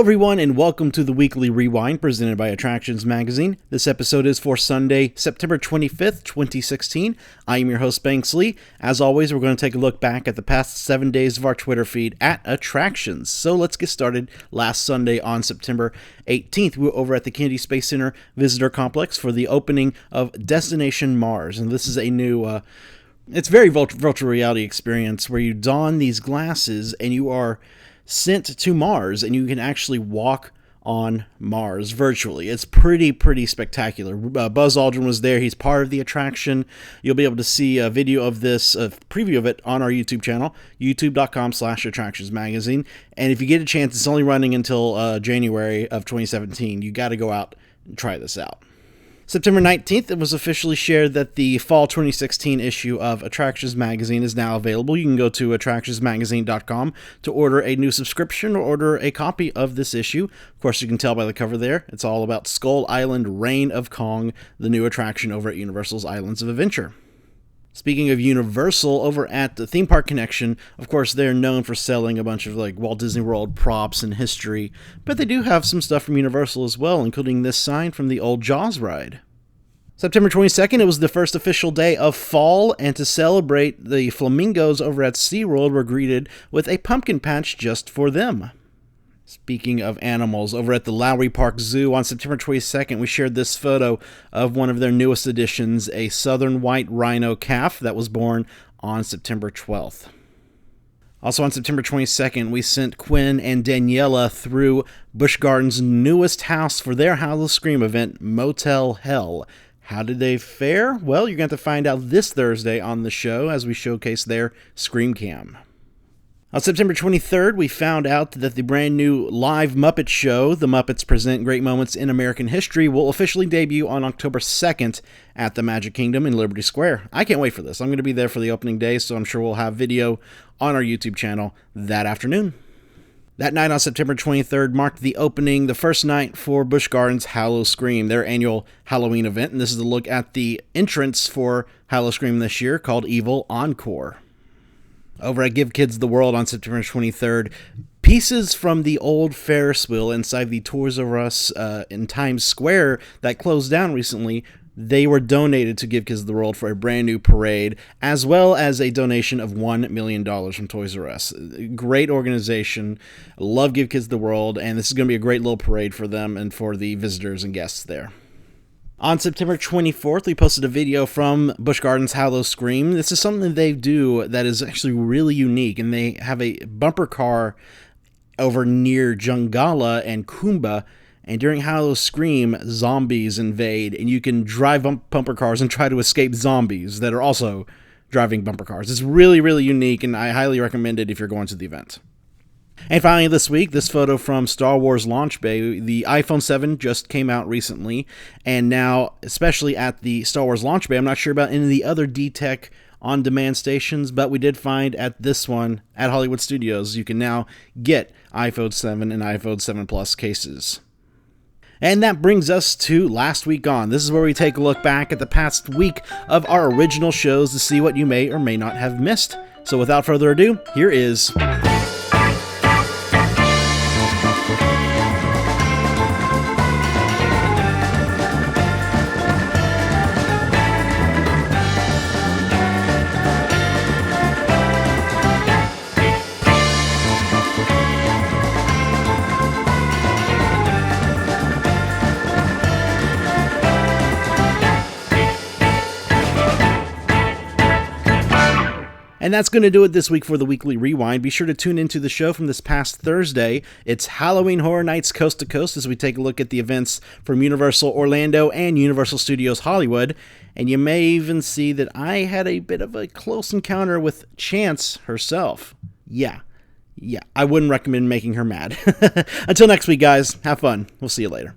everyone, and welcome to the Weekly Rewind presented by Attractions Magazine. This episode is for Sunday, September 25th, 2016. I am your host, Banks Lee. As always, we're going to take a look back at the past 7 days of our Twitter feed at Attractions. So let's get started. Last Sunday on September 18th, we were over at the Kennedy Space Center Visitor Complex for the opening of Destination Mars. And this is a new, it's very virtual reality experience where you don these glasses and you are sent to Mars, and you can actually walk on Mars virtually. It's pretty spectacular. Buzz Aldrin was there. He's part of the attraction. You'll be able to see a video of this, a preview of it, on our YouTube channel, youtube.com/attractionsmagazine. And if you get a chance, it's only running until January of 2017. You got to go out and try this out. September 19th, it was officially shared that the fall 2016 issue of Attractions Magazine is now available. You can go to attractionsmagazine.com to order a new subscription or order a copy of this issue. Of course, you can tell by the cover there, it's all about Skull Island Reign of Kong, the new attraction over at Universal's Islands of Adventure. Speaking of Universal, over at the Theme Park Connection, of course, they're known for selling a bunch of like Walt Disney World props and history, but they do have some stuff from Universal as well, including this sign from the old Jaws ride. September 22nd, it was the first official day of fall, and to celebrate, the flamingos over at SeaWorld were greeted with a pumpkin patch just for them. Speaking of animals, over at the Lowry Park Zoo on September 22nd, we shared this photo of one of their newest additions, a southern white rhino calf that was born on September 12th. Also on September 22nd, we sent Quinn and Daniela through Busch Gardens' newest house for their howl-o-scream event, Motel Hell. How did they fare? Well, you're going to have to find out this Thursday on the show as we showcase their Scream Cam. On September 23rd, we found out that the brand new live Muppet show, The Muppets Present Great Moments in American History, will officially debut on October 2nd at the Magic Kingdom in Liberty Square. I can't wait for this. I'm going to be there for the opening day, so I'm sure we'll have video on our YouTube channel that afternoon. That night on September 23rd marked the first night for Busch Gardens Howl-o-Scream, their annual Halloween event, and this is a look at the entrance for Howl-o-Scream this year called Evil Encore. Over at Give Kids the World on September 23rd, pieces from the old Ferris wheel inside the Toys R Us in Times Square that closed down recently, they were donated to Give Kids the World for a brand new parade, as well as a donation of $1 million from Toys R Us. Great organization. Love Give Kids the World, and this is going to be a great little parade for them and for the visitors and guests there. On September 24th, we posted a video from Busch Gardens Howl-o-Scream. This is something they do that is actually really unique, and they have a bumper car over near Jungala and Kumba, and during Howl-o-Scream, zombies invade, and you can drive bumper cars and try to escape zombies that are also driving bumper cars. It's really unique, and I highly recommend it if you're going to the event. And finally this week, this photo from Star Wars Launch Bay. The iPhone 7 just came out recently, and now, especially at the Star Wars Launch Bay, I'm not sure about any of the other D-Tech on-demand stations, but we did find at this one, at Hollywood Studios, you can now get iPhone 7 and iPhone 7 Plus cases. And that brings us to Last Week On. This is where we take a look back at the past week of our original shows to see what you may or may not have missed. So without further ado, here is... And that's going to do it this week for the Weekly Rewind. Be sure to tune into the show from this past Thursday. It's Halloween Horror Nights Coast to Coast as we take a look at the events from Universal Orlando and Universal Studios Hollywood. And you may even see that I had a bit of a close encounter with Chance herself. Yeah, I wouldn't recommend making her mad. Until next week, guys, have fun. We'll see you later.